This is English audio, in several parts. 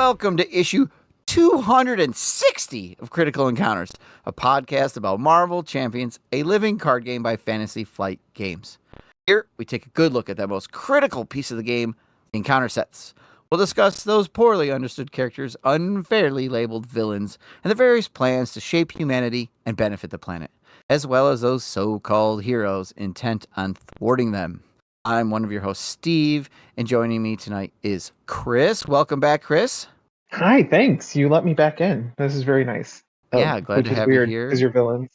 welcome to issue 260 of Critical Encounters, a podcast about Marvel Champions, a living card game by Fantasy Flight Games. Here, we take a good look at that most critical piece of the game, the encounter sets. We'll discuss those poorly understood characters, unfairly labeled villains, and the various plans to shape humanity and benefit the planet, as well as those so-called heroes intent on thwarting them. I'm one of your hosts, Steve, and joining me tonight is Chris. Welcome back, Chris. Hi, thanks. You let me back in. This is very nice. Yeah, glad to have you here. Because you're villains.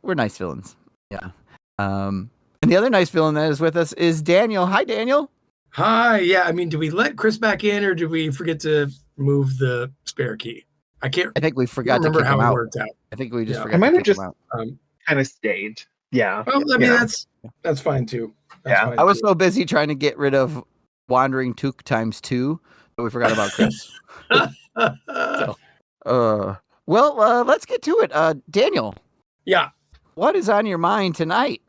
We're nice villains. Yeah. And the other nice villain that is with us is Daniel. Hi, Daniel. Hi. Yeah, I mean, do we let Chris back in, or do we forget to move the spare key? I think we forgot to kick him out. Worked out. I think we just forgot to kick him out. I might have just kind of stayed. Yeah. Oh, I mean, that's fine too. I was so busy trying to get rid of Wandering Took times 2 that we forgot about Chris. Let's get to it. Daniel. Yeah. What is on your mind tonight?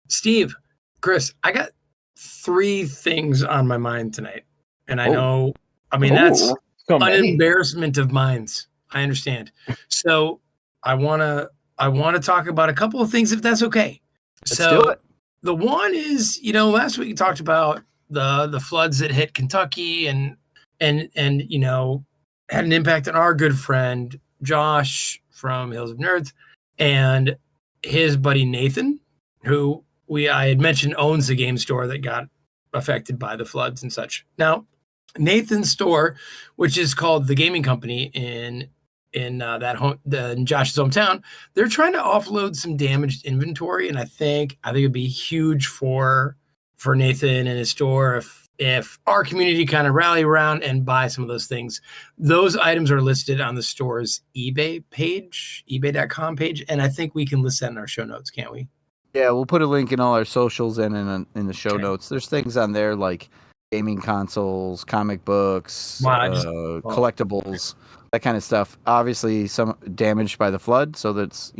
Steve, Chris, I got 3 things on my mind tonight. And I know, that's an embarrassment of minds. I understand. So I want to talk about a couple of things, if that's okay. Let's do it. The one is, last week you talked about the floods that hit Kentucky and had an impact on our good friend Josh from Hills of Nerds and his buddy Nathan, who I had mentioned owns the game store that got affected by the floods and such. Now, Nathan's store, which is called The Gaming Company in Josh's hometown, they're trying to offload some damaged inventory, and I think it'd be huge for Nathan and his store if our community kind of rally around and buy some of those things. Those items are listed on the store's eBay page, ebay.com page, and I think we can list that in our show notes, can't we? Yeah, we'll put a link in all our socials and in the show notes. There's things on there like gaming consoles, comic books, collectibles, that kind of stuff. Obviously, some damaged by the flood, so that's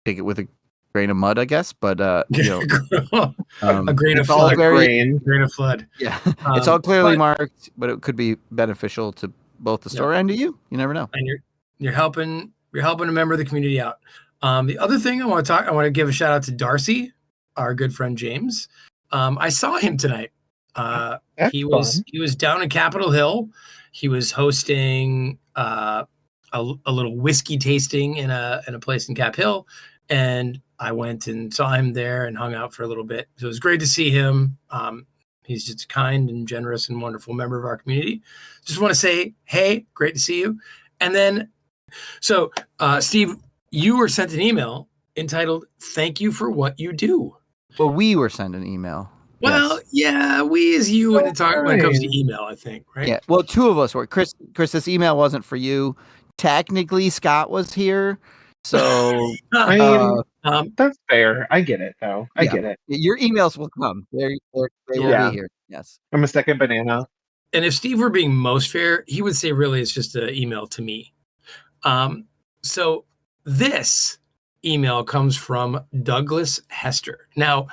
take it with a grain of mud, I guess. But a grain of flood. Grain of flood. Yeah, it's all clearly marked, but it could be beneficial to both the store and to you. You never know. And you're helping a member of the community out. The other thing I want to give a shout out to Darcy, our good friend James. I saw him tonight. He was down in Capitol Hill. He was hosting a little whiskey tasting in a place in Cap Hill, and I went and saw him there and hung out for a little bit. So it was great to see him. He's just a kind and generous and wonderful member of our community. Just want to say, hey, great to see you. And then, so Steve, you were sent an email entitled "Thank you for what you do." Well, we were sent an email. Well, yeah, we as you when it comes to email, I think, right? Yeah. Well, 2 of us were. Chris, this email wasn't for you. Technically, Scott was here, so that's fair. I get it, though. I get it. Your emails will come. They will be here. Yes. I'm a second banana. And if Steve were being most fair, he would say, really, it's just an email to me. So this email comes from Douglas Hester. Now,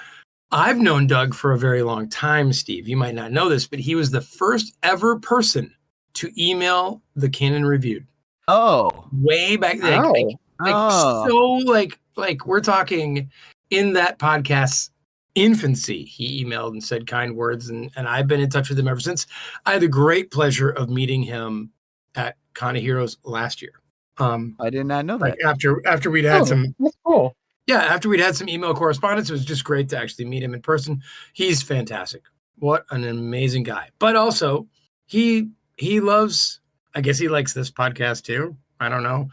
I've known Doug for a very long time, Steve. You might not know this, but he was the first ever person to email the Canon Reviewed. Oh, way back then. Like we're talking in that podcast's infancy. He emailed and said kind words, and I've been in touch with him ever since. I had the great pleasure of meeting him at Con of Heroes last year. I did not know that. After we'd had some. That's cool. Yeah, after we'd had some email correspondence, it was just great to actually meet him in person. He's fantastic. What an amazing guy. But also, he loves, I guess he likes this podcast too. I don't know.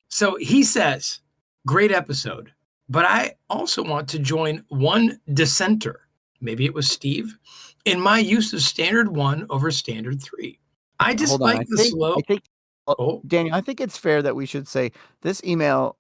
So he says, great episode. But I also want to join one dissenter, maybe it was Steve, in my use of standard 1 over standard 3. I just like the slow. Daniel, I think it's fair that we should say this email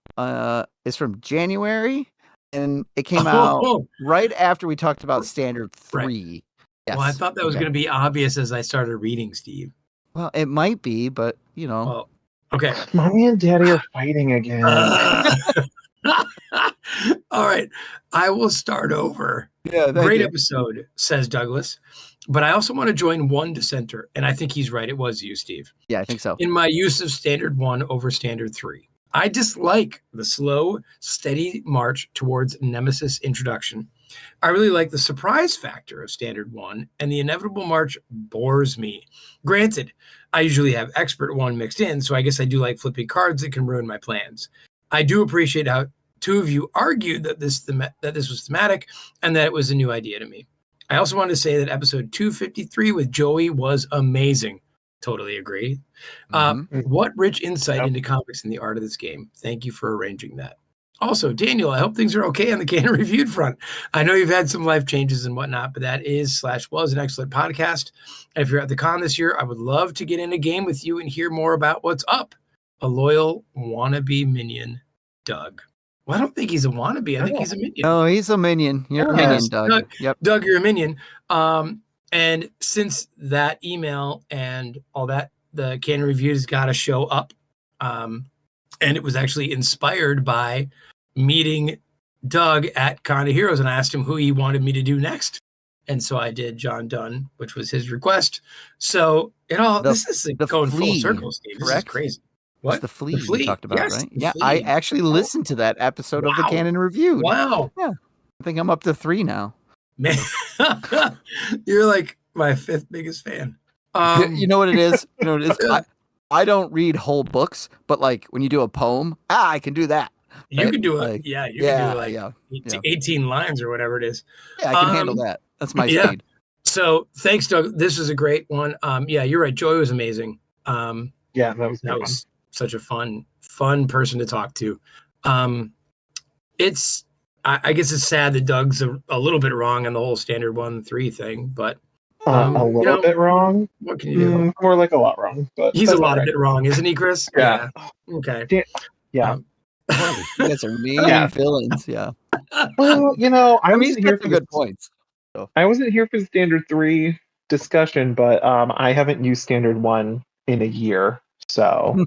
is from January, and it came out right after we talked about standard 3. Right. Yes. Well, I thought that was going to be obvious as I started reading, Steve. Well, it might be, but Well, okay. Mommy and Daddy are fighting again. All right. I will start over. Yeah, great episode, says Douglas. But I also want to join one dissenter, and I think he's right. It was you, Steve. Yeah, I think so. In my use of Standard 1 over Standard 3. I dislike the slow, steady march towards Nemesis introduction. I really like the surprise factor of Standard 1, and the inevitable march bores me. Granted, I usually have Expert 1 mixed in, so I guess I do like flipping cards that can ruin my plans. I do appreciate how two of you argued that this was thematic and that it was a new idea to me. I also wanted to say that episode 253 with Joey was amazing. Totally agree. What rich insight into comics and the art of this game. Thank you for arranging that. Also, Daniel, I hope things are okay on the Canon Reviewed front. I know you've had some life changes and whatnot, but that was an excellent podcast. And if you're at the con this year, I would love to get in a game with you and hear more about what's up. A loyal wannabe minion, Doug. Well, I don't think he's a wannabe. I think he's a minion. Oh, he's a minion. You're a minion, Doug. Yep. Doug, you're a minion. And since that email and all that, the Canon Review's got to show up. And it was actually inspired by meeting Doug at Con of Heroes, and I asked him who he wanted me to do next. And so I did John Dunn, which was his request. So this is going full circle, Steve. This is crazy. What? It's the Flea you talked about, yes, right? Yeah, I actually listened to that episode of the Canon Reviewed. Wow. Yeah. I think I'm up to 3 now. Man, you're like my 5th biggest fan. You know what it is? I don't read whole books, but like when you do a poem, I can do that. You right? can do it. Like, you can do like 18 lines or whatever it is. Yeah, I can handle that. That's my speed. So thanks, Doug. This is a great one. Yeah, you're right. Joy was amazing. That was such a fun person to talk to. I guess it's sad that Doug's a little bit wrong on the whole Standard 1-3 thing, but a little bit wrong. What can you do? More like a lot wrong, but he's a lot of bit wrong, isn't he, Chris? Yeah. Okay. Yeah. You guys are mean villains. Yeah. Well, I wasn't here for good points. So. I wasn't here for the Standard 3 discussion, but I haven't used Standard 1 in a year, so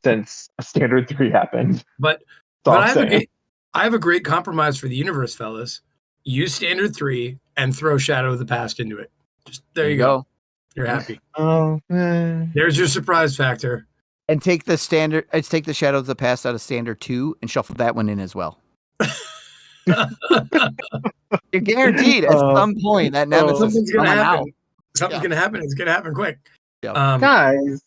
since Standard 3 happened. But I have a great compromise for the universe, fellas. Use Standard 3 and throw Shadow of the Past into it. Just there you go. You're happy. Oh, there's your surprise factor. And take the Shadow of the Past out of Standard 2 and shuffle that one in as well. You're guaranteed at some point that Nemesis is coming out. Something's gonna happen. It's gonna happen quick. Yep.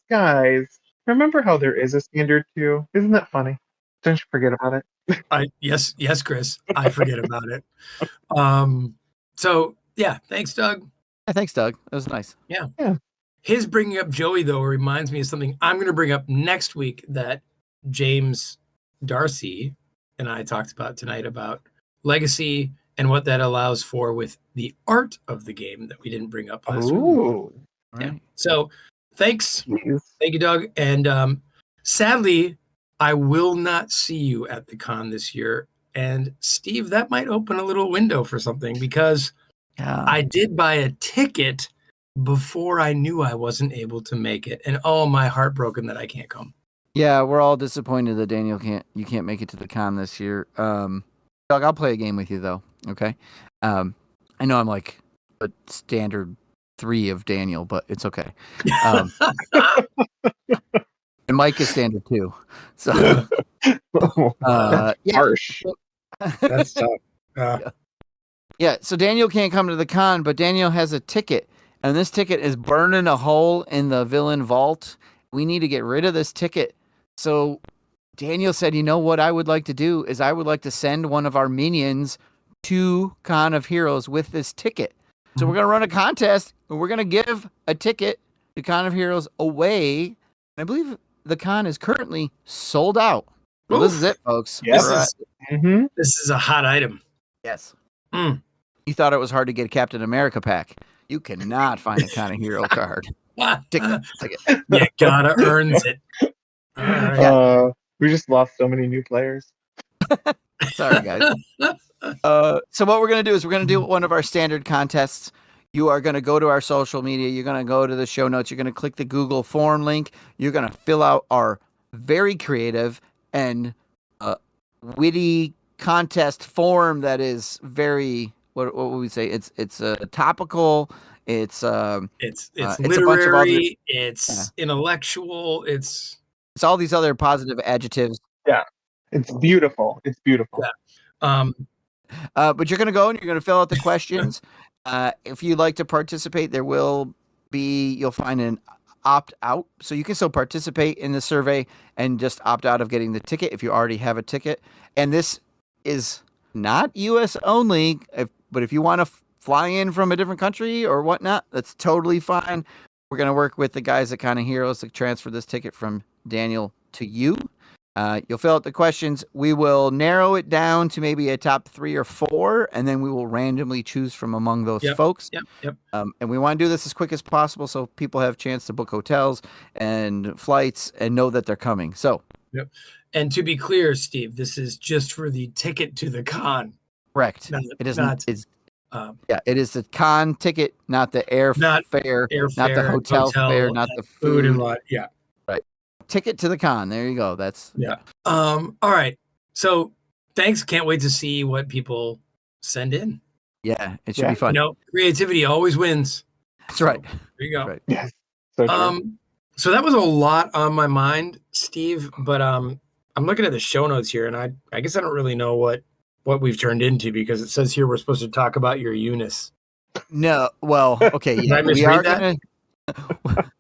Guys, remember how there is a Standard 2? Isn't that funny? Don't you forget about it. Yes, Chris. I forget about it. So yeah, thanks, Doug. Yeah, thanks, Doug. That was nice. Yeah. His bringing up Joey though reminds me of something I'm going to bring up next week that James Darcy and I talked about tonight about legacy and what that allows for with the art of the game that we didn't bring up last week. Right. Yeah. So thanks. Thank you, Doug. And sadly, I will not see you at the con this year. And Steve, that might open a little window for something because I did buy a ticket before I knew I wasn't able to make it. And my heartbroken that I can't come. Yeah, we're all disappointed that Daniel can't make it to the con this year. Doug, I'll play a game with you though. Okay. I know I'm like a Standard 3 of Daniel, but it's okay. And Mike is Standard 2. So harsh. That's tough. Yeah, so Daniel can't come to the con, but Daniel has a ticket, and this ticket is burning a hole in the villain vault. We need to get rid of this ticket. So Daniel said, you know what I would like to do is I would like to send one of our minions to Con of Heroes with this ticket. So we're going to run a contest, and we're going to give a ticket to Con of Heroes away. I believe the con is currently sold out. So this is it, folks. Yes. This is a hot item. Yes. You thought it was hard to get a Captain America pack. You cannot find a Con of Hero card. Ticket. You gotta earn it. All right. We just lost so many new players. Sorry, guys. So what we're going to do is we're going to do one of our standard contests. You are going to go to our social media. You're going to go to the show notes. You're going to click the Google form link. You're going to fill out our very creative and witty contest form that is very, what would we say? It's topical. It's It's it's a bunch of other. literary. It's intellectual. It's all these other positive adjectives. Yeah, it's beautiful. It's beautiful. yeah. But you're going to go and you're going to fill out the questions. If you'd like to participate, you'll find an opt out. So you can still participate in the survey and just opt out of getting the ticket if you already have a ticket. And this is not US only, but if you want to fly in from a different country or whatnot, that's totally fine. We're going to work with the guys at Kind of Heroes to transfer this ticket from Daniel to you. You'll fill out the questions. We will narrow it down to maybe a top 3 or 4, and then we will randomly choose from among those folks. Yep. And we want to do this as quick as possible so people have a chance to book hotels and flights and know that they're coming. So, yep. And to be clear, Steve, this is just for the ticket to the con. correct. It is not. It is the con ticket, not the airfare, not the hotel fare, not the food and what. Yeah. Right. Ticket to the con. There you go. That's All right. So thanks. Can't wait to see what people send in. Yeah, it should be fun. Creativity always wins. That's right. There you go. Right. Yes. So true. So that was a lot on my mind, Steve, but I'm looking at the show notes here, and I guess I don't really know what we've turned into, because it says here we're supposed to talk about your Unus. No, well, okay, yeah, we are going to.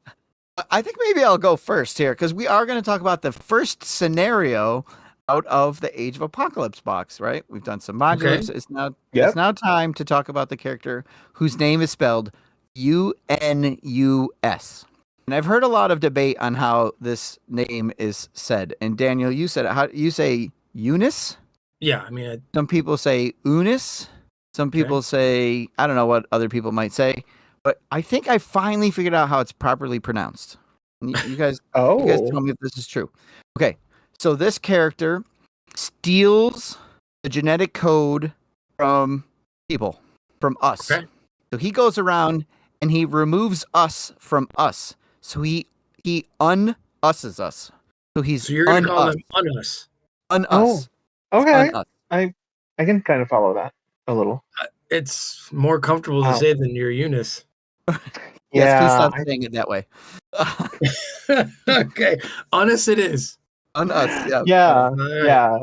I think maybe I'll go first here, because we are going to talk about the first scenario out of the Age of Apocalypse box, right? We've done some modulars. Okay. It's now time to talk about the character whose name is spelled Unus. And I've heard a lot of debate on how this name is said. And Daniel, you said it. How you say Unus? Yeah, I mean, some people say Unus. Some people say, I don't know what other people might say, but I think I finally figured out how it's properly pronounced. You guys, you guys tell me if this is true. Okay, so this character steals the genetic code from people, from us. Okay. So he goes around and he removes us from us. So he un-usses us. So you're going to call him Unus. Un-us. Oh, okay. Un-us. I can kind of follow that a little. It's more comfortable to say than your Unus. Yes, please stop saying it that way. Okay, Unus it is. Un-us, yeah. Right. Yeah.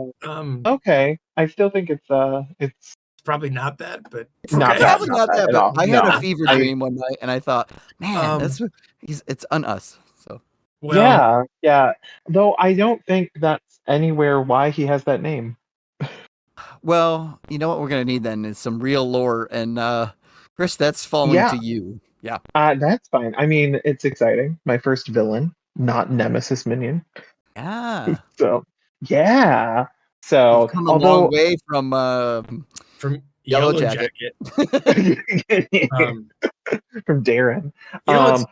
Okay. I still think it's probably not that, but not probably not that. But I had a fever dream one night, and I thought, man, it's un-us. So yeah. Though I don't think that's anywhere why he has that name. Well, you know what we're gonna need then is some real lore, and Chris, that's falling to you. Yeah. That's fine. I mean, it's exciting. My first villain, not Nemesis minion. Yeah. So So you've come a long way from Yellow Jacket. From Darren. It's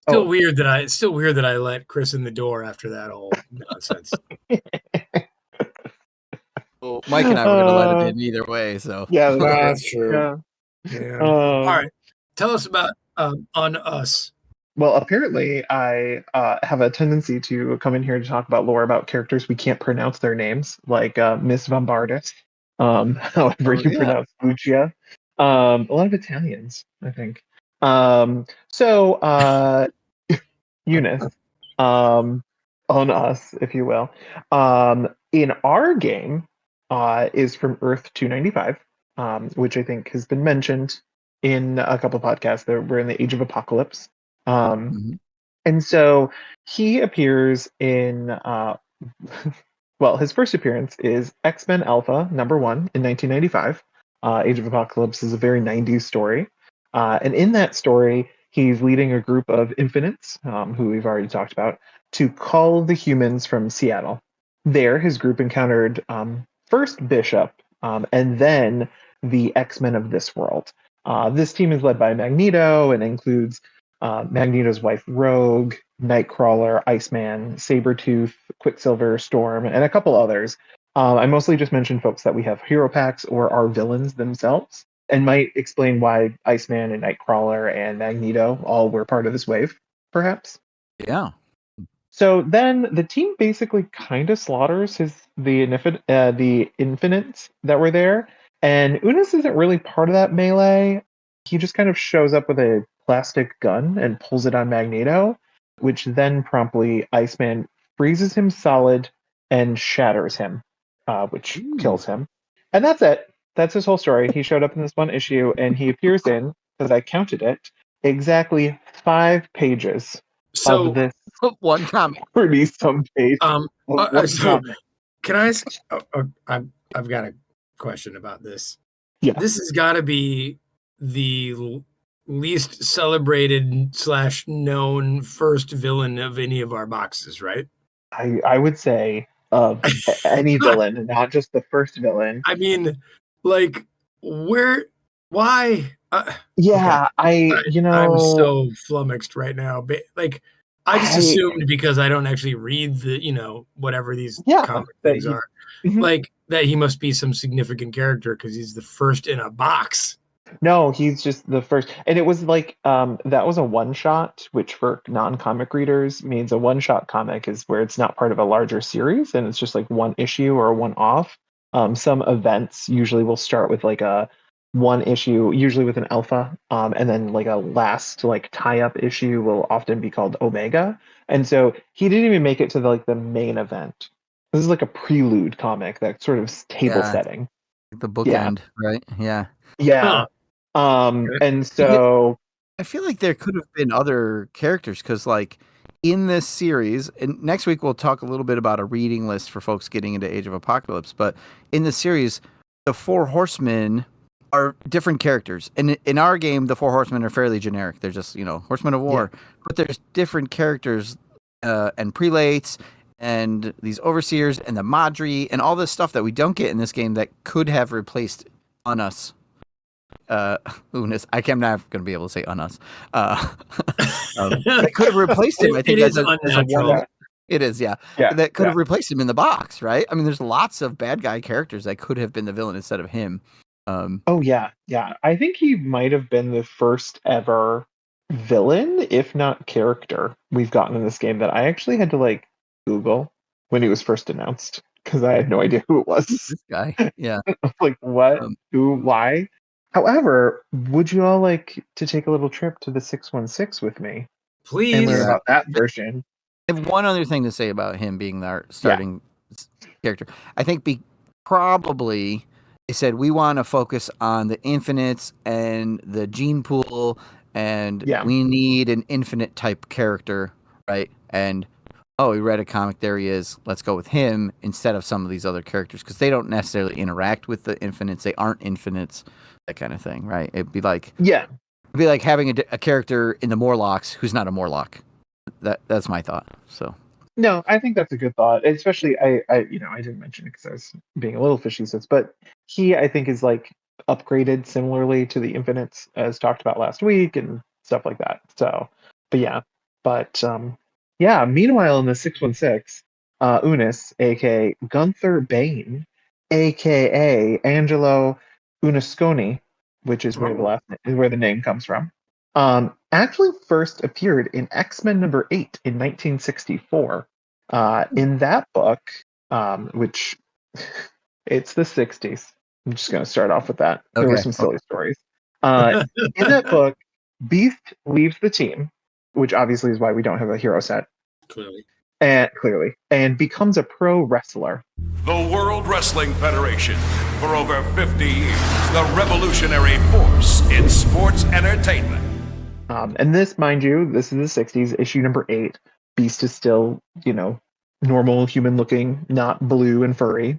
still weird that I let Chris in the door after that whole nonsense. Well, Mike and I were going to let him in either way, so that's true. Yeah. All right, tell us about on us. Well, apparently, I have a tendency to come in here to talk about lore about characters we can't pronounce their names, like Miss Bombardus. However you pronounce Lucia. A lot of Italians, I think. Eunice, on us, if you will, in our game, is from Earth 295, which I think has been mentioned in a couple of podcasts. That we're in the Age of Apocalypse. And so he appears in, well, his first appearance is X-Men Alpha #1 in 1995. Age of Apocalypse is a very 90s story. And in that story, he's leading a group of infinites, who we've already talked about, to cull the humans from Seattle. There, his group encountered first Bishop, and then the X-Men of this world. This team is led by Magneto and includes Magneto's wife Rogue, Nightcrawler, Iceman, Sabretooth, Quicksilver, Storm, and a couple others. I mostly just mentioned folks that we have hero packs or are villains themselves, and might explain why Iceman and Nightcrawler and Magneto all were part of this wave, perhaps. Yeah. So then the team basically kind of slaughters the infinites that were there, and Unus isn't really part of that melee. he just kind of shows up with a plastic gun and pulls it on Magneto, which then promptly Iceman freezes him solid and shatters him, which kills him. And that's it. That's his whole story. He showed up in this one issue, and he appears in, because I counted it, exactly 5 pages So of this one comic. 40-some page. So can I ask? I've got a question about this. Yeah. This has got to be the least celebrated / known first villain of any of our boxes, right? I would say of any villain, not just the first villain. I mean, like, why? Yeah, okay. I'm I'm so flummoxed right now. But like, I just assumed because I don't actually read the, whatever these comic things are, like that he must be some significant character because he's the first in a box. No, he's just the first. And it was like that was a one-shot, which for non-comic readers means a one-shot comic is where it's not part of a larger series and it's just like one issue or one off. Some events usually will start with like a one issue, usually with an alpha, and then like a last like tie-up issue will often be called Omega. And so he didn't even make it to the main event. This is like a prelude comic, that sort of table setting. The bookend, right? Yeah. Yeah. And so I feel like there could have been other characters because, like, in this series, and next week we'll talk a little bit about a reading list for folks getting into Age of Apocalypse. But in the series, the 4 horsemen are different characters. And in our game, the 4 horsemen are fairly generic. They're just, horsemen of war. Yeah. But there's different characters and prelates and these overseers and the Madri and all this stuff that we don't get in this game that could have replaced Unus. Unus. I'm not going to be able to say Unus. That could have replaced him. I think it is unnatural. It is, yeah. That could have replaced him in the box, right? I mean, there's lots of bad guy characters that could have been the villain instead of him. Yeah. I think he might have been the first ever villain, if not character, we've gotten in this game that I actually had to Google when he was first announced because I had no idea who it was. This guy, yeah. Like what? Who? Why? However, would you all like to take a little trip to the 616 with me? Please. And learn about that version. I have one other thing to say about him being our starting character. I think probably they said we want to focus on the infinites and the gene pool, and we need an infinite type character, right? And we read a comic, there he is. Let's go with him instead of some of these other characters because they don't necessarily interact with the infinites. They aren't infinites, that kind of thing, right? It'd be like having a character in the Morlocks who's not a Morlock. That's my thought. So no, I think that's a good thought. Especially I didn't mention it because I was being a little fishy, but he I think is upgraded similarly to the infinites as talked about last week and stuff like that. So, meanwhile, in the 616, Unus, aka Gunther Bane, aka Angelo Unusconi, which is where the name comes from, actually first appeared in X-Men number 8 in 1964. In that book, which it's the 60s. I'm just going to start off with that. There were some silly stories. In that book, Beast leaves the team, which obviously is why we don't have a hero set. Clearly. And becomes a pro wrestler. The World Wrestling Federation, for over 50 years, the revolutionary force in sports entertainment. And this, mind you, this is the 60s, issue number 8. Beast is still, normal human looking, not blue and furry.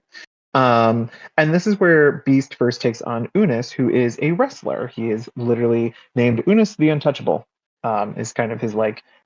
And this is where Beast first takes on Unus, who is a wrestler. He is literally named Unus the Untouchable, is kind of his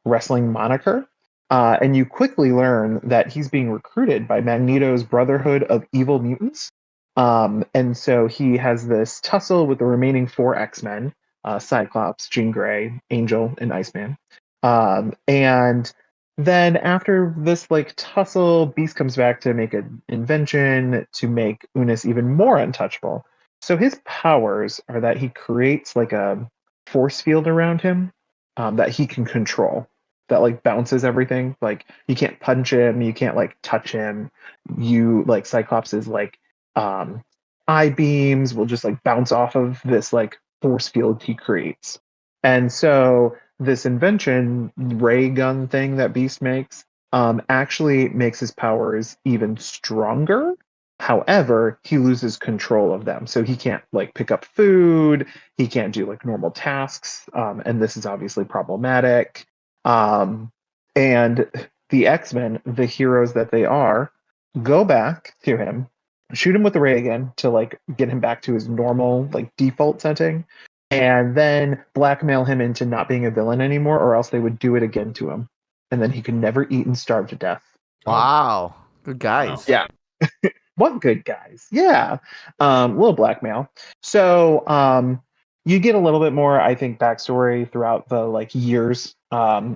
wrestling moniker. And you quickly learn that he's being recruited by Magneto's Brotherhood of Evil Mutants. And so he has this tussle with the remaining 4 X-Men, Cyclops, Jean Grey, Angel, and Iceman. And then after this tussle, Beast comes back to make an invention to make Unus even more untouchable. So his powers are that he creates a force field around him that he can control. That bounces everything. You can't punch him, you can't touch him. You Cyclops's eye beams will just bounce off of this force field he creates. And so this invention, ray gun thing that Beast makes, actually makes his powers even stronger. However, he loses control of them. So he can't like pick up food, he can't do like normal tasks, and this is obviously problematic. And the X-Men, the heroes that they are, go back to him, shoot him with the ray again to like get him back to his normal like default setting, and then blackmail him into not being a villain anymore, or else they would do it again to him, and then he could never eat and starve to death. Wow. Good guys. Yeah. What good guys? Yeah. Little blackmail. So you get a little bit more, I think, backstory throughout the like years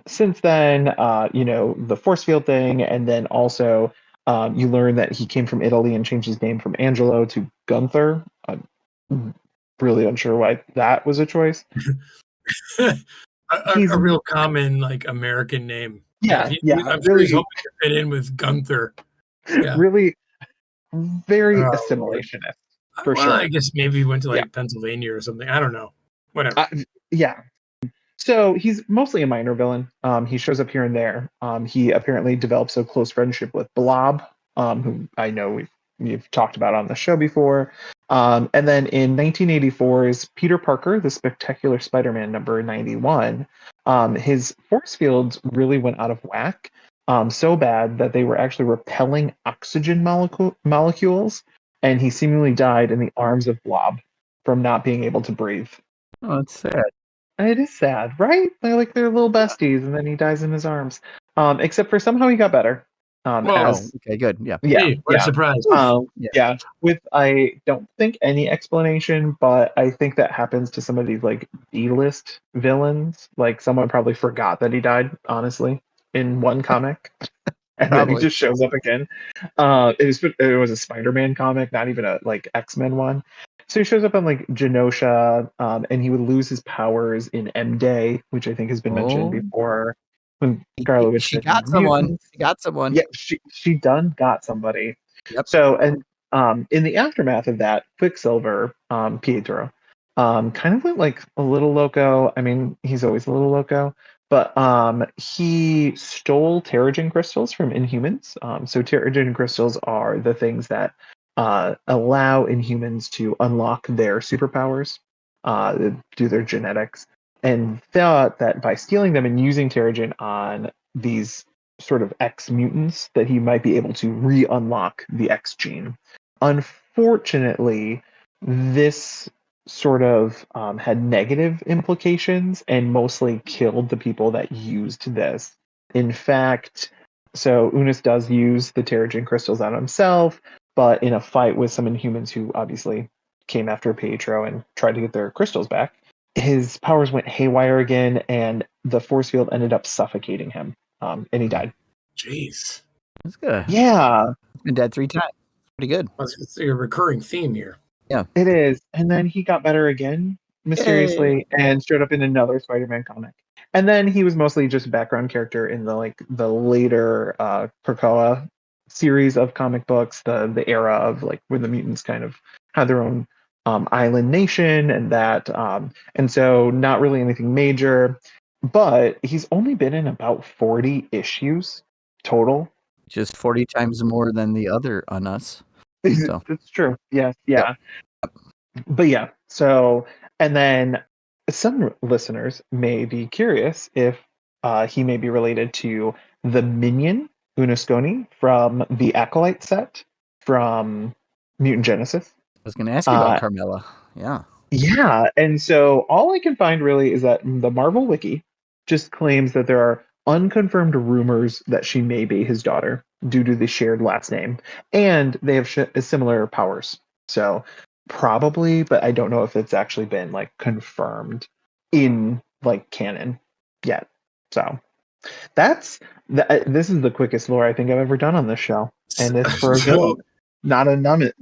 since then. The force field thing, and then also you learn that he came from Italy and changed his name from Angelo to Gunther. I'm really unsure why that was a choice. a real common like American name. Yeah, I'm sure he's hoping to fit in with Gunther. Yeah. Really very assimilationist, for sure. I guess maybe he went to like Pennsylvania or something. I don't know. Whatever. Yeah. So he's mostly a minor villain. He shows up here and there. He apparently develops a close friendship with Blob, who I know we've talked about on the show before. And then in 1984's Peter Parker, the Spectacular Spider-Man number 91, his force fields really went out of whack. So bad that they were actually repelling oxygen molecules, and he seemingly died in the arms of Blob from not being able to breathe. Oh, it's sad. It is sad, right? They're little besties, and then he dies in his arms. Except for somehow he got better. Okay, good. Yeah. Hey, what a surprise. Yeah. With I don't think any explanation, but I think that happens to some of these like D-list villains. Like someone probably forgot that he died, honestly, in one comic. And then he just shows up again. It was a Spider-Man comic, not even a like X-Men one. So he shows up on like Genosha, and he would lose his powers in M-Day, which I think has been mentioned before. When Scarlet Witch she got someone. She got someone. Yeah, she done got somebody. Yep. So and in the aftermath of that, Quicksilver, Pietro, kind of went like a little loco. I mean, he's always a little loco. But he stole Terrigen crystals from Inhumans. So Terrigen crystals are the things that allow Inhumans to unlock their superpowers, do their genetics, and thought that by stealing them and using Terrigen on these sort of X mutants, that he might be able to re-unlock the X gene. Unfortunately, this sort of had negative implications and mostly killed the people that used this. In fact, so Unus does use the Terrigen crystals on himself, but in a fight with some Inhumans who obviously came after Pietro and tried to get their crystals back, his powers went haywire again, and the force field ended up suffocating him, and he died. Jeez. That's good. Yeah. He's been dead 3 times. Pretty good. It's a recurring theme here. Yeah. It is. And then he got better again, mysteriously, and showed up in another Spider-Man comic. And then he was mostly just a background character in the later Krakoa series of comic books, the era of like when the mutants kind of had their own island nation and that. And so not really anything major, but he's only been in about 40 issues total. Just 40 times more than the other Unus. So. That's true. Yes. Yeah. Yep. But yeah. So, and then some listeners may be curious if he may be related to the minion Unusconi from the Acolyte set from Mutant Genesis. I was going to ask you about Carmella. Yeah. Yeah. And so all I can find really is that the Marvel Wiki just claims that there are unconfirmed rumors that she may be his daughter due to the shared last name, and they have similar powers. So probably, but I don't know if it's actually been like confirmed in like canon yet. So this is the quickest lore I think I've ever done on this show, and it's for a villain, not a nemesis.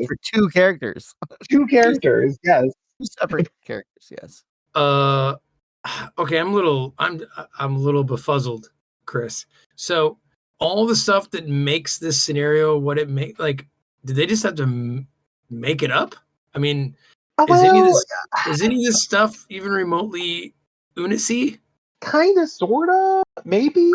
For 2 characters. 2 characters, yes. 2 separate characters, yes. Okay, I'm a little befuzzled, Chris. So all the stuff that makes this scenario what it make, like, did they just have to make it up? I mean, Is any of Well, this stuff even remotely Unusy? kind of, sort of, maybe.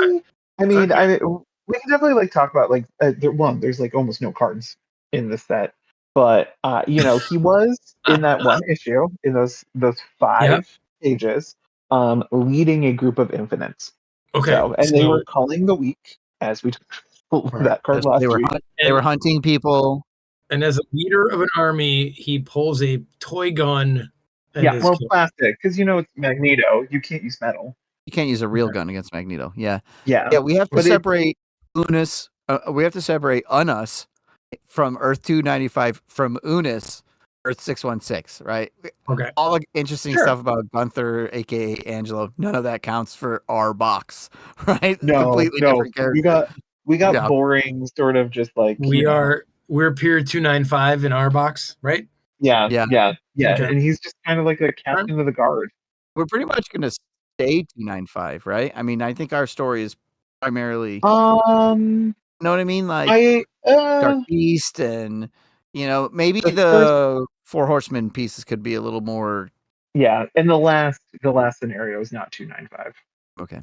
I mean, Okay. we can definitely like talk about like there's like almost no cards in the set, but he was in that one issue in those Yeah. 5 pages, leading a group of infinites. Okay. So, and they were calling the week as we took that card last They were week. they were hunting people. And as a leader of an army, he pulls a toy gun. And Yeah, is well, killed. plastic, because it's Magneto. You can't use metal. You can't use a real gun against Magneto. Yeah. Yeah. We have to But separate Unus. We have to separate Unus from Earth 295 from Unus Earth 616. Right. Okay. All the interesting Sure. stuff about Gunther, aka Angelo. None of that counts for our box. Right. No, Completely no, different character. we got Yeah. boring, sort of just like We're Pier 295 in our box, right? Yeah. Okay. And he's just kind of like a captain of the guard. We're pretty much going to stay 295, right? I mean, I think our story is primarily, you know what I mean? Like Dark Beast and, maybe the Four Horsemen pieces could be a little more. Yeah, and the last scenario is not 295. Okay.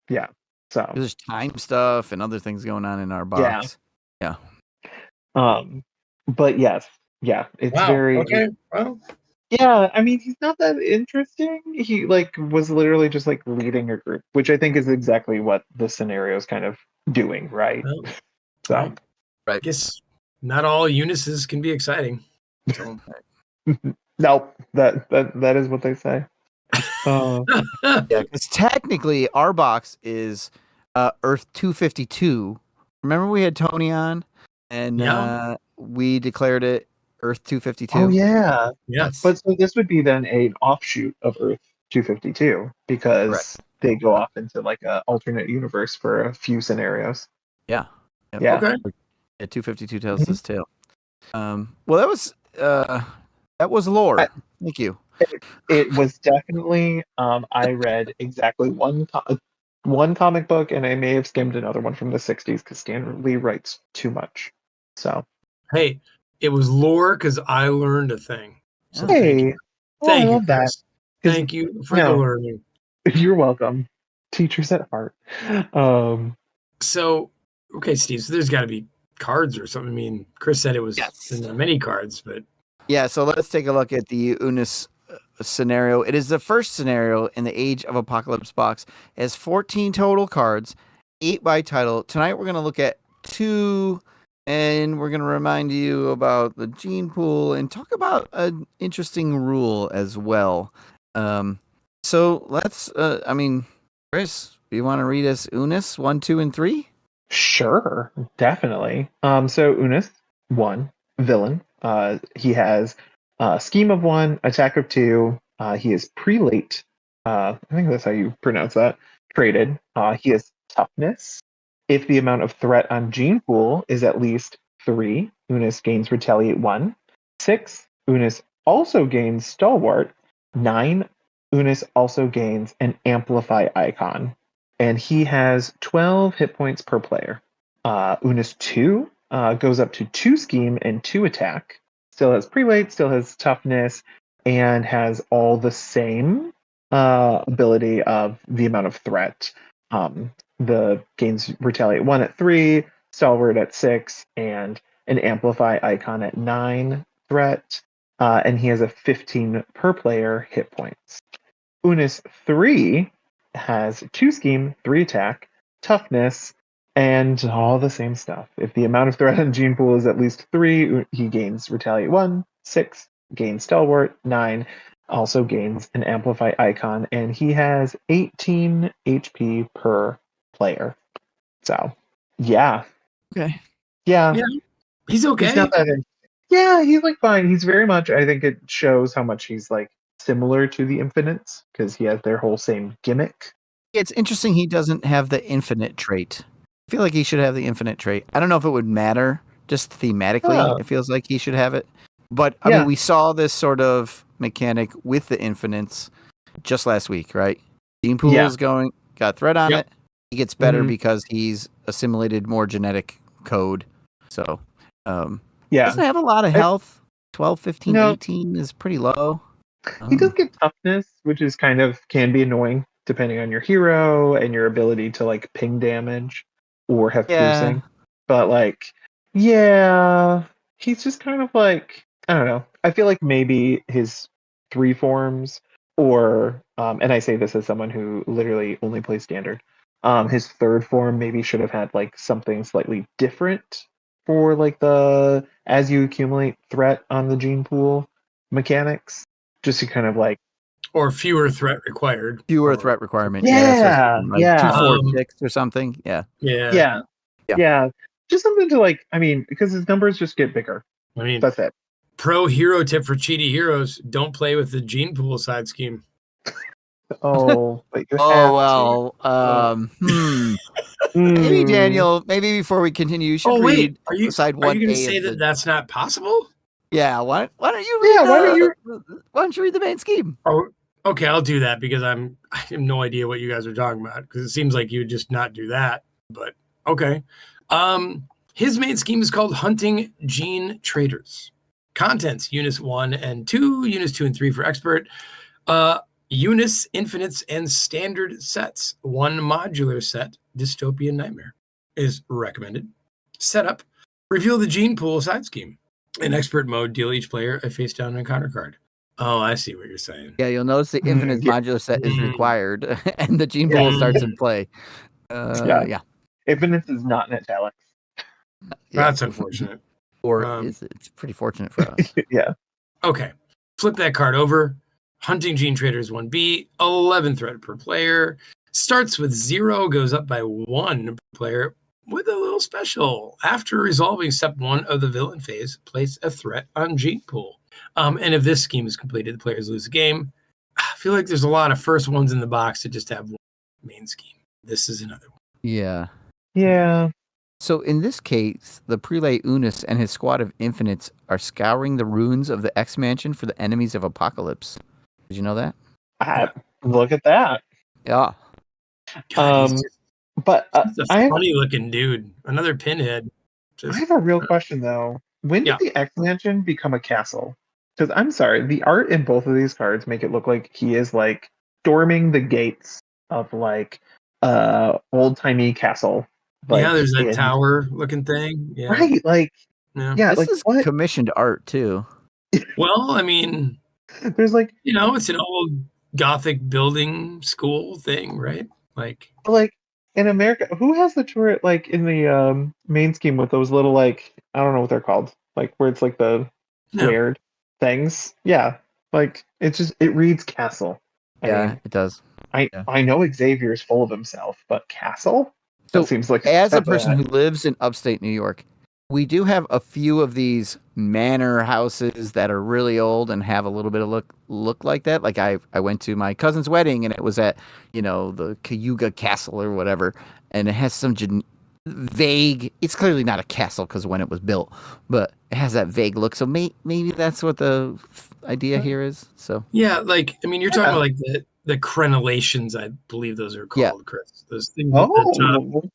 Yeah. So there's time stuff and other things going on in our box. Yeah. But yes, yeah, it's very okay. Well, yeah. I mean, he's not that interesting. He like was literally just like leading a group, which I think is exactly what the scenario is kind of doing, right? well, So, right. I guess not all Unuses can be exciting. So. Nope, that is what they say. Yeah, because technically our box is Earth 252. Remember we had Tony on and we declared it Earth 252. Oh yeah. Yes. But so this would be then an offshoot of Earth 252 because they go off into like a alternate universe for a few scenarios. Yeah. Yeah. Okay. Yeah, 252 tells this tale. Well, that was lore. Thank you. It was definitely. I read exactly one comic book, and I may have skimmed another one from the '60s because Stan Lee writes too much. So hey, it was lore because I learned a thing. So hey, thank you, love that. Chris. Thank you for the learning. You're welcome. Teachers at heart. So, okay, Steve. So there's got to be cards or something. I mean, Chris said it was many cards, but yeah. So let's take a look at the Unus scenario. It is the first scenario in the Age of Apocalypse box. It has 14 total cards, 8 by title. Tonight we're going to look at 2, and we're going to remind you about the gene pool and talk about an interesting rule as well. So let's, Chris, do you want to read us Unus 1, 2, and 3? Sure, definitely. So Unus 1, villain. He has scheme of 1, attack of 2. He is prelate. I think that's how you pronounce that. Traded. He has toughness. If the amount of threat on gene pool is at least 3, Unus gains retaliate 1. 6, Unus also gains stalwart. 9, Unus also gains an amplify icon. And he has 12 hit points per player. Unus 2 goes up to 2 scheme and 2 attack. Still has prelate, still has toughness, and has all the same ability of the amount of threat. The gains retaliate 1 at 3, stalwart at 6, and an amplify icon at 9 threat. And he has a 15 per player hit points. Unus 3 has 2 scheme, 3 attack, toughness, and all the same stuff. If the amount of threat on gene pool is at least 3, he gains retaliate 1, 6, gains stalwart, 9, also gains an amplify icon, and he has 18 HP per player. So, yeah. Okay. Yeah. He's okay. He's not that yeah, he's like fine. He's very much, I think it shows how much he's like similar to the Infinites because he has their whole same gimmick. It's interesting he doesn't have the infinite trait. I feel like he should have the infinite trait. I don't know if it would matter just thematically. It feels like he should have it. But I mean, we saw this sort of mechanic with the infinites just last week, right? Gene pool is got threat on it. He gets better because he's assimilated more genetic code. So, doesn't have a lot of health. 12, 15, No. 18 is pretty low. He does get toughness, which is can be annoying depending on your hero and your ability to like ping damage or have piercing. But like, yeah, he's just kind of like, I don't know. I feel like maybe his 3 forms or and I say this as someone who literally only plays standard. His 3rd form maybe should have had like something slightly different for like the as you accumulate threat on the gene pool mechanics. Just to kind of like, or fewer threat required. Fewer or, threat requirement. Yeah, like yeah. 2, 4, 6 or something. Yeah. Yeah. Yeah. Just something to like, I mean, because his numbers just get bigger. I mean, That's it. pro hero tip for cheaty heroes: don't play with the gene pool side scheme. Oh, but you Oh have well. to. Maybe Daniel. Maybe before we continue, you should read Are you side going to 1A say of the. that that's not possible? Yeah. Why don't you read? Yeah, Why don't you read the main scheme? Oh, okay, I'll do that because I have no idea what you guys are talking about because it seems like you would just not do that. But okay. His main scheme is called Hunting Gene Traders. Contents: Unus 1 and 2, Unus 2 and 3 for expert. Unus Infinites and Standard sets. 1 modular set, Dystopian Nightmare, is recommended. Setup: reveal the gene pool side scheme. In expert mode, deal each player a face down encounter card. Oh, I see what you're saying. Yeah, you'll notice the infinite Yeah. modular set is required, and the gene Yeah. pool starts in play. Yeah. Infinite is not in italics. That's unfortunate. Or is it? It's pretty fortunate for us. Yeah. Okay. Flip that card over. Hunting Gene Traders 1B, 11 threat per player. Starts with 0, goes up by 1 per player with a little special. After resolving step 1 of the villain phase, place a threat on Gene Pool. And if this scheme is completed, the players lose the game. I feel like there's a lot of first ones in the box to just have one main scheme. This is another one. Yeah. Yeah. So in this case, the prelate Unus and his squad of infinites are scouring the ruins of the X Mansion for the enemies of Apocalypse. Did you know that? Look at that. Yeah. God, he's But a funny looking dude. Another pinhead. I have a real question though. When did the X Mansion become a castle? Because I'm sorry, the art in both of these cards make it look like he is like storming the gates of like old timey castle. Like, there's that tower looking thing. Yeah. Right, like this like is what? commissioned art too. Well, I mean, there's like it's an old Gothic building school thing, right? Like in America, who has the turret like in the main scheme with those little like I don't know what they're called, like where it's like the squared things? Yeah, like it reads castle. I mean, it does. I know Xavier's full of himself, but castle? So that seems like as a person who lives in upstate New York, we do have a few of these manor houses that are really old and have a little bit of look like that. Like I went to my cousin's wedding and it was at, the Cayuga Castle or whatever. And it has some vague, it's clearly not a castle because when it was built, but it has that vague look. So maybe that's what the idea here is. So yeah, like, I mean, you're talking about like the crenellations, I believe those are called, Chris. Those things at the top.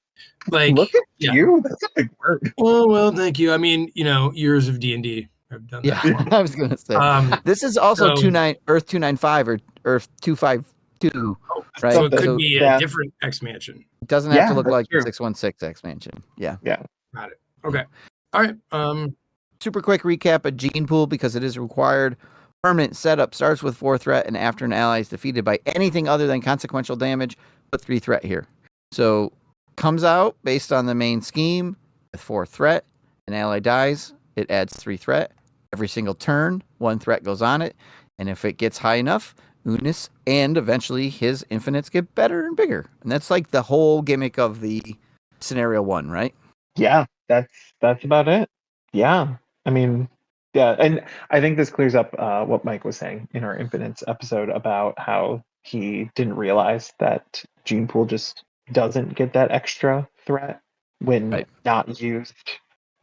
Like, look at you. That's a big word. Oh, well, thank you. I mean, years of D&D. I've done that. Yeah, I was gonna say this is also Earth 295 or Earth 252, right? So it could be a different X Mansion. It doesn't have to look like the 616 X Mansion. Yeah. Got it. Okay. All right. Super quick recap of Gene Pool because it is required. Permanent setup starts with 4 threat, and after an ally is defeated by anything other than consequential damage, put 3 threat here. So comes out based on the main scheme with 4 threat. An ally dies, it adds 3 threat. Every single turn, 1 threat goes on it. And if it gets high enough, Unus and eventually his infinites get better and bigger. And that's like the whole gimmick of the scenario 1, right? Yeah, that's about it. Yeah. I mean, yeah, and I think this clears up what Mike was saying in our infinites episode about how he didn't realize that Gene Pool just doesn't get that extra threat when not used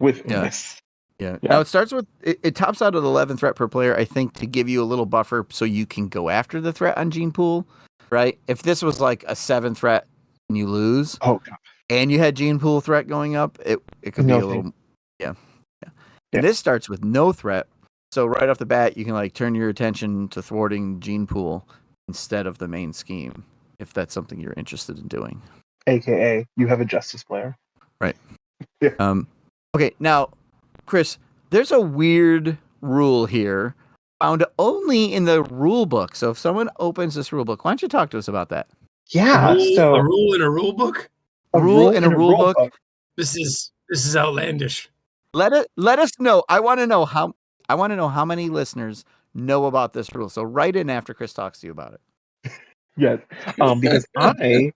with Unus. Yeah. Now it starts with it tops out at 11 threat per player, I think, to give you a little buffer so you can go after the threat on Gene Pool, right? If this was like a 7 threat and you lose, and you had Gene Pool threat going up, it could be a little, And this starts with no threat So right off the bat, you can like turn your attention to thwarting gene pool instead of the main scheme, if that's something you're interested in doing. AKA, you have a justice player. Right. Yeah. Okay, now, Chris, there's a weird rule here found only in the rule book. So if someone opens this rule book, why don't you talk to us about that? Yeah. a So rule in a rule book. Rule in a rule book. This is outlandish. Let us know. I want to know how many listeners know about this rule. So write in after Chris talks to you about it. Yes, because I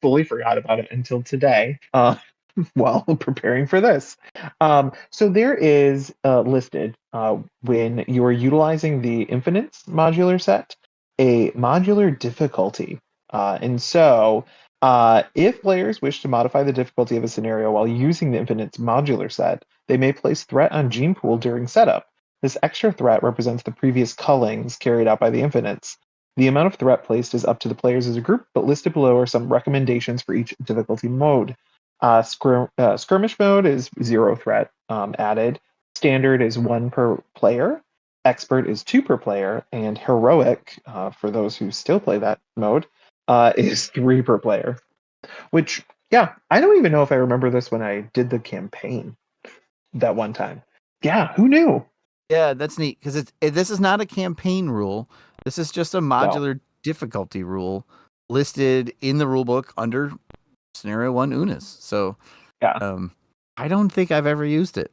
fully forgot about it until today while preparing for this. So there is listed when you are utilizing the Infinites modular set, a modular difficulty. And so if players wish to modify the difficulty of a scenario while using the Infinites modular set, they may place threat on gene pool during setup. This extra threat represents the previous cullings carried out by the Infinites. The amount of threat placed is up to the players as a group, but listed below are some recommendations for each difficulty mode. Skirmish mode is 0 threat added. Standard is 1 per player. Expert is 2 per player. And Heroic, for those who still play that mode, is 3 per player. Which, yeah, I don't even know if I remember this when I did the campaign that one time. Yeah, who knew? Yeah, that's neat because this is not a campaign rule. This is just a modular difficulty rule listed in the rulebook under Scenario 1 Unus. So, yeah, I don't think I've ever used it.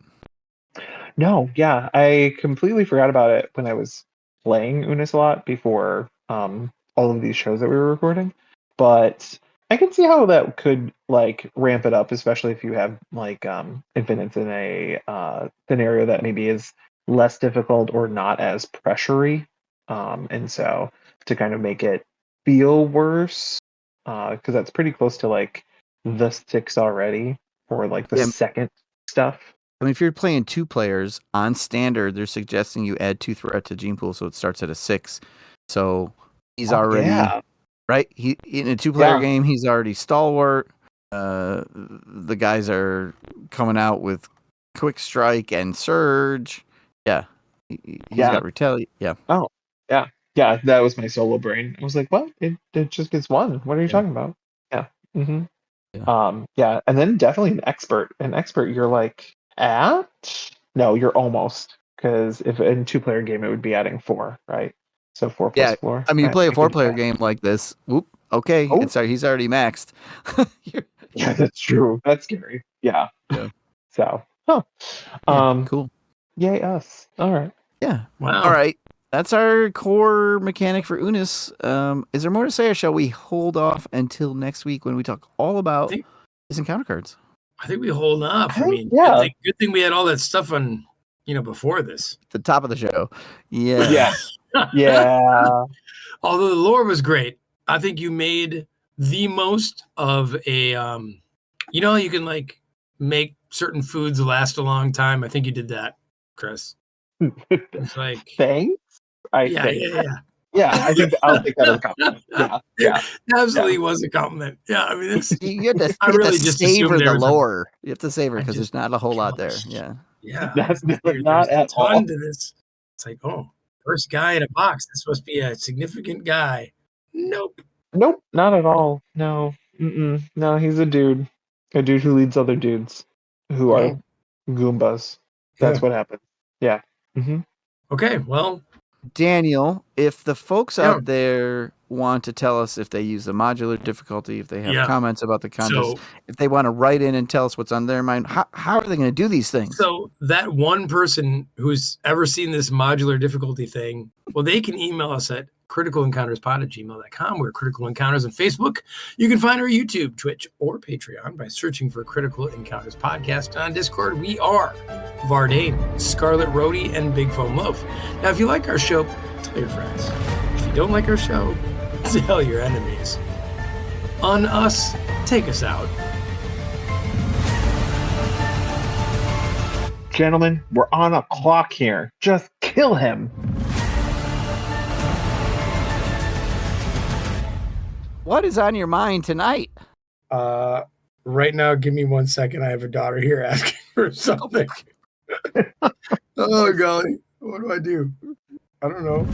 No, yeah, I completely forgot about it when I was playing Unus a lot before all of these shows that we were recording. But I can see how that could like ramp it up, especially if you have like infinites in a scenario that maybe is less difficult or not as pressury. And so to kind of make it feel worse, because that's pretty close to like the 6 already, or like the second stuff. I mean, if you're playing 2 players on standard, they're suggesting you add 2 threat to gene pool, so it starts at a 6. So he's already right. He in a 2-player game, he's already stalwart. The guys are coming out with quick strike and surge. Yeah, he's got retaliate. Yeah. Oh, yeah, yeah. That was my solo brain. I was like, "What? It just gets 1. What are you talking about?" Yeah. Mm-hmm. Yeah, and then definitely an expert. An expert, you're like no, you're almost, because if in 2-player game it would be adding 4, right? So 4 plus 4. I mean, you play a 4-player game like this. Whoop. Okay, he's already maxed. Yeah, that's true. That's scary. Yeah. So, cool. Yay us. All right. Yeah. Wow. All right. That's our core mechanic for Unus. Is there more to say, or shall we hold off until next week when we talk all about these encounter cards? I think we hold off. I mean, good thing we had all that stuff on, before this. The top of the show. Yeah. Yes. Yeah. Although the lore was great, I think you made the most of a, you can like make certain foods last a long time. I think you did that, Chris. It's like, thanks. Yeah, I think I'll take that as a compliment. Yeah. Absolutely was a compliment. Yeah, I mean, you have to, just savor the lore. You have to savor because there's not a whole lot there. Yeah. Yeah. That's not at all. To this. It's like, first guy in a box. This must be a significant guy. Nope, not at all. No, no, he's a dude who leads other dudes who are Goombas. That's what happens. Yeah. Mm-hmm. Okay, well, Daniel, if the folks out there want to tell us if they use the modular difficulty, if they have comments about the contest, if they want to write in and tell us what's on their mind, how are they going to do these things? So that one person who's ever seen this modular difficulty thing, well, they can email us at criticalencounterspod@gmail.com. We're Critical Encounters on Facebook. You can find our YouTube, Twitch, or Patreon by searching for Critical Encounters Podcast. On Discord, we are Vardane, Scarlet Rhodey, and Big Foam Loaf. Now, if you like our show, tell your friends. If you don't like our show, tell your enemies. On us, take us out. Gentlemen, we're on a clock here. Just kill him. What is on your mind tonight? Right now, give me 1 second. I have a daughter here asking for something. Oh, golly. What do? I don't know.